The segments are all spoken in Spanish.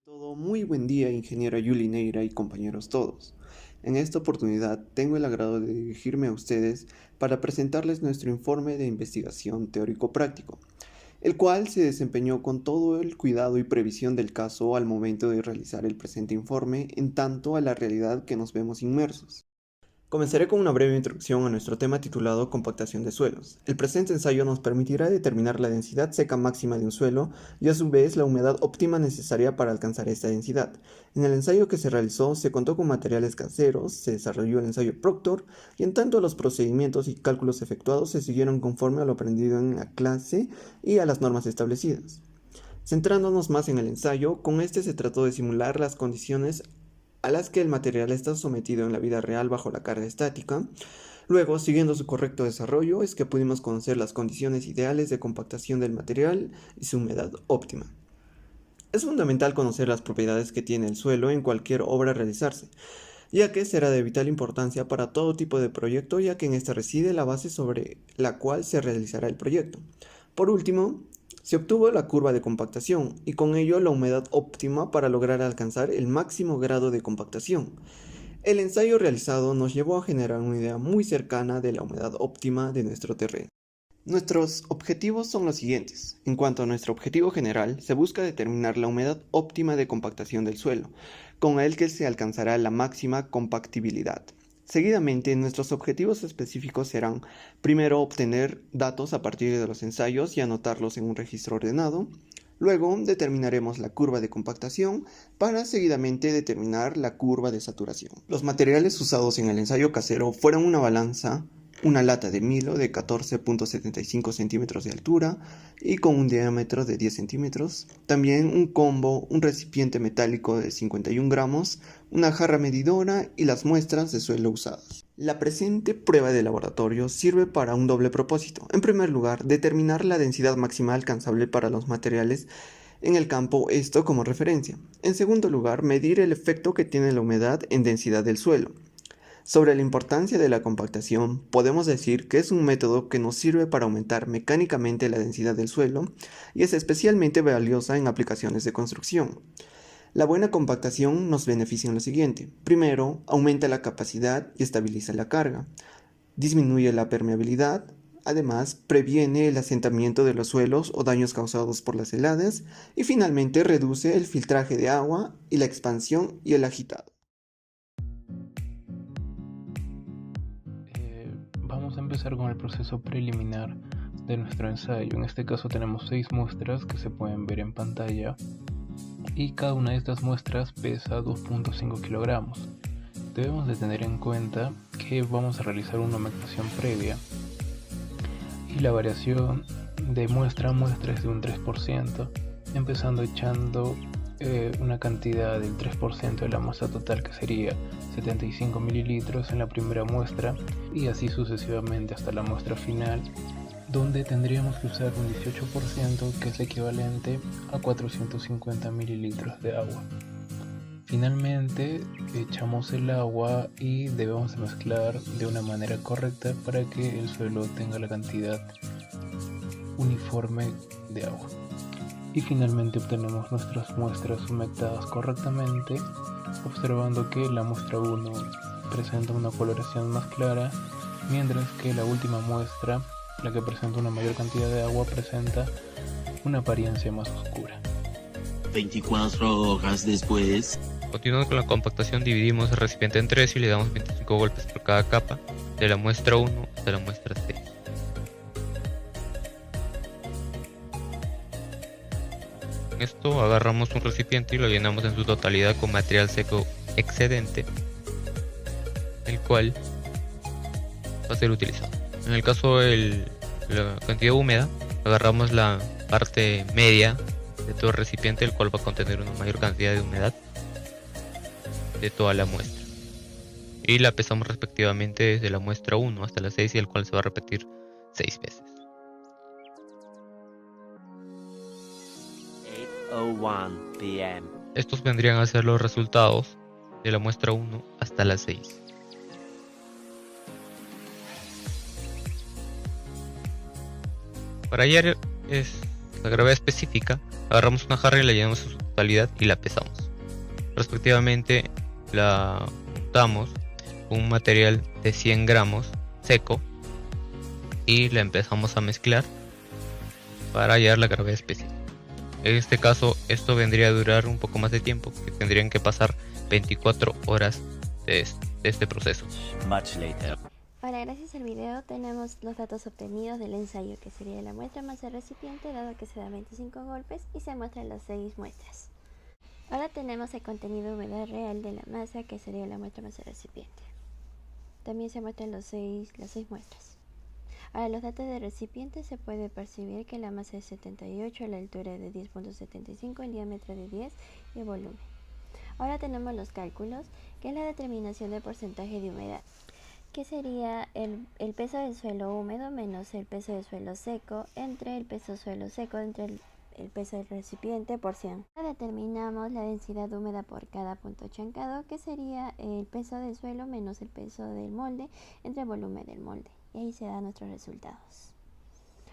Todo muy buen día, ingeniera Yuli Neira y compañeros todos. En esta oportunidad tengo el agrado de dirigirme a ustedes para presentarles nuestro informe de investigación teórico-práctico, el cual se desempeñó con todo el cuidado y previsión del caso al momento de realizar el presente informe en tanto a la realidad que nos vemos inmersos. Comenzaré con una breve introducción a nuestro tema titulado compactación de suelos. El presente ensayo nos permitirá determinar la densidad seca máxima de un suelo y a su vez la humedad óptima necesaria para alcanzar esta densidad. En el ensayo que se realizó se contó con materiales caseros, se desarrolló el ensayo Proctor y en tanto los procedimientos y cálculos efectuados se siguieron conforme a lo aprendido en la clase y a las normas establecidas. Centrándonos más en el ensayo, con este se trató de simular las condiciones a las que el material está sometido en la vida real bajo la carga estática. Luego, siguiendo su correcto desarrollo, es que pudimos conocer las condiciones ideales de compactación del material y su humedad óptima. Es fundamental conocer las propiedades que tiene el suelo en cualquier obra a realizarse, ya que será de vital importancia para todo tipo de proyecto, ya que en esta reside la base sobre la cual se realizará el proyecto. Por último, se obtuvo la curva de compactación y con ello la humedad óptima para lograr alcanzar el máximo grado de compactación. El ensayo realizado nos llevó a generar una idea muy cercana de la humedad óptima de nuestro terreno. Nuestros objetivos son los siguientes. En cuanto a nuestro objetivo general, se busca determinar la humedad óptima de compactación del suelo, con el que se alcanzará la máxima compactibilidad. Seguidamente, nuestros objetivos específicos serán, primero, obtener datos a partir de los ensayos y anotarlos en un registro ordenado. Luego, determinaremos la curva de compactación para seguidamente determinar la curva de saturación. Los materiales usados en el ensayo casero fueron una balanza, una lata de Milo de 14.75 centímetros de altura y con un diámetro de 10 centímetros, también un combo, un recipiente metálico de 51 gramos, una jarra medidora y las muestras de suelo usadas. La presente prueba de laboratorio sirve para un doble propósito. En primer lugar, determinar la densidad máxima alcanzable para los materiales en el campo, esto como referencia. En segundo lugar, medir el efecto que tiene la humedad en densidad del suelo. Sobre la importancia de la compactación, podemos decir que es un método que nos sirve para aumentar mecánicamente la densidad del suelo y es especialmente valiosa en aplicaciones de construcción. La buena compactación nos beneficia en lo siguiente. Primero, aumenta la capacidad y estabiliza la carga. Disminuye la permeabilidad. Además, previene el asentamiento de los suelos o daños causados por las heladas. Y finalmente, reduce el filtraje de agua y la expansión y el agitado. Vamos a empezar con el proceso preliminar de nuestro ensayo. En este caso tenemos 6 muestras que se pueden ver en pantalla y cada una de estas muestras pesa 2.5 kilogramos. Debemos de tener en cuenta que vamos a realizar una humectación previa y la variación de muestra a muestra es de un 3%, empezando echando una cantidad del 3% de la masa total, que sería 75 mililitros en la primera muestra, y así sucesivamente hasta la muestra final, donde tendríamos que usar un 18%, que es equivalente a 450 mililitros de agua. Finalmente echamos el agua y debemos mezclar de una manera correcta para que el suelo tenga la cantidad uniforme de agua. Y finalmente obtenemos nuestras muestras humectadas correctamente, observando que la muestra 1 presenta una coloración más clara, mientras que la última muestra, la que presenta una mayor cantidad de agua, presenta una apariencia más oscura. 24 horas después. Continuando con la compactación, dividimos el recipiente en 3 y le damos 25 golpes por cada capa, de la muestra 1 hasta la muestra 6. Con esto agarramos un recipiente y lo llenamos en su totalidad con material seco excedente, el cual va a ser utilizado. En el caso de la cantidad húmeda, agarramos la parte media de todo el recipiente, el cual va a contener una mayor cantidad de humedad de toda la muestra, y la pesamos respectivamente desde la muestra 1 hasta la 6, y el cual se va a repetir 6 veces. 8:01 p.m. Estos vendrían a ser los resultados de la muestra 1 hasta la 6. Para hallar la gravedad específica, agarramos una jarra y la llenamos totalidad y la pesamos. Respectivamente la untamos con un material de 100 gramos seco y la empezamos a mezclar para hallar la gravedad específica. En este caso esto vendría a durar un poco más de tiempo, que tendrían que pasar 24 horas de este proceso. Much later. Ahora, gracias al video tenemos los datos obtenidos del ensayo, que sería la muestra más el recipiente, dado que se da 25 golpes y se muestran las 6 muestras. Ahora tenemos el contenido de humedad real de la masa, que sería la muestra más el recipiente. También se muestran las 6 muestras. Ahora, los datos del recipiente se puede percibir que la masa es 78, la altura de 10.75, el diámetro de 10 y el volumen. Ahora tenemos los cálculos, que es la determinación del porcentaje de humedad, que sería el peso del suelo húmedo menos el peso del suelo seco entre el peso suelo seco entre el peso del recipiente por 100. Ahora determinamos la densidad húmeda por cada punto chancado, que sería el peso del suelo menos el peso del molde entre el volumen del molde. Y ahí se dan nuestros resultados.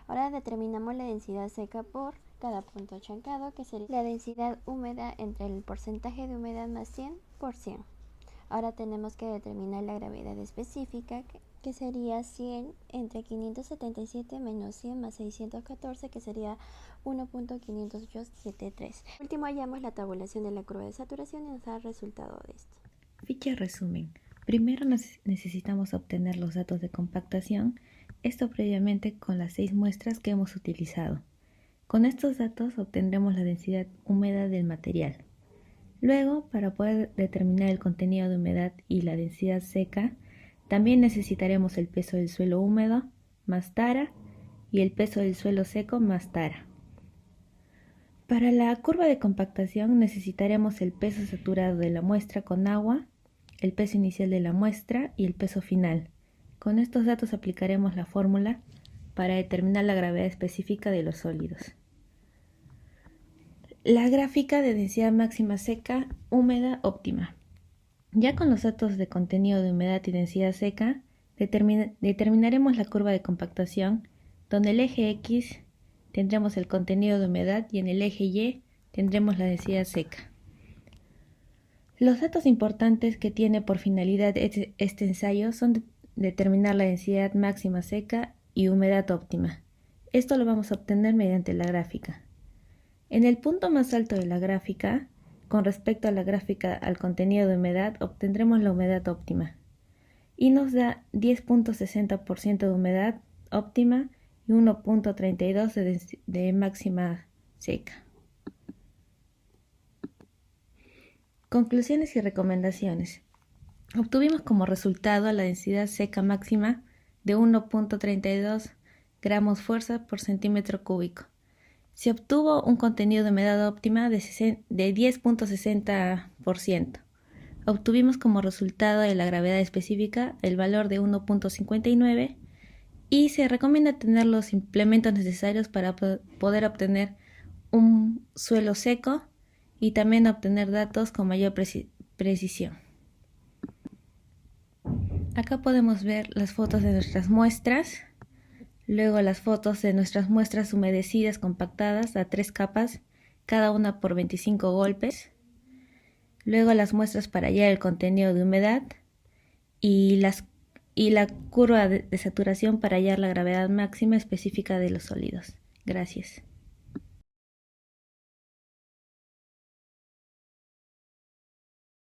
Ahora determinamos la densidad seca por cada punto chancado, que sería la densidad húmeda entre el porcentaje de humedad más 100 por 100. Ahora tenemos que determinar la gravedad específica, que sería 100 entre 577 menos 100 más 614, que sería 1.50873. Por último, hallamos la tabulación de la curva de saturación y nos da el resultado de esto. Ficha resumen. Primero necesitamos obtener los datos de compactación, esto previamente con las 6 muestras que hemos utilizado. Con estos datos obtendremos la densidad húmeda del material. Luego, para poder determinar el contenido de humedad y la densidad seca, también necesitaremos el peso del suelo húmedo más tara y el peso del suelo seco más tara. Para la curva de compactación necesitaremos el peso saturado de la muestra con agua, el peso inicial de la muestra y el peso final. Con estos datos aplicaremos la fórmula para determinar la gravedad específica de los sólidos. La gráfica de densidad máxima seca, húmeda, óptima. Ya con los datos de contenido de humedad y densidad seca, determinaremos la curva de compactación, donde el eje X tendremos el contenido de humedad y en el eje Y tendremos la densidad seca. Los datos importantes que tiene por finalidad este ensayo son determinar la densidad máxima seca y humedad óptima. Esto lo vamos a obtener mediante la gráfica. En el punto más alto de la gráfica, con respecto a la gráfica al contenido de humedad, obtendremos la humedad óptima y nos da 10.60% de humedad óptima y 1.32% de máxima seca. Conclusiones y recomendaciones. Obtuvimos como resultado la densidad seca máxima de 1.32 gramos fuerza por centímetro cúbico. Se obtuvo un contenido de humedad óptima de 10.60%. Obtuvimos como resultado de la gravedad específica el valor de 1.59 y se recomienda tener los implementos necesarios para poder obtener un suelo seco y también obtener datos con mayor precisión. Acá podemos ver las fotos de nuestras muestras. Luego las fotos de nuestras muestras humedecidas compactadas a 3 capas, cada una por 25 golpes. Luego las muestras para hallar el contenido de humedad y la curva de saturación para hallar la gravedad máxima específica de los sólidos. Gracias.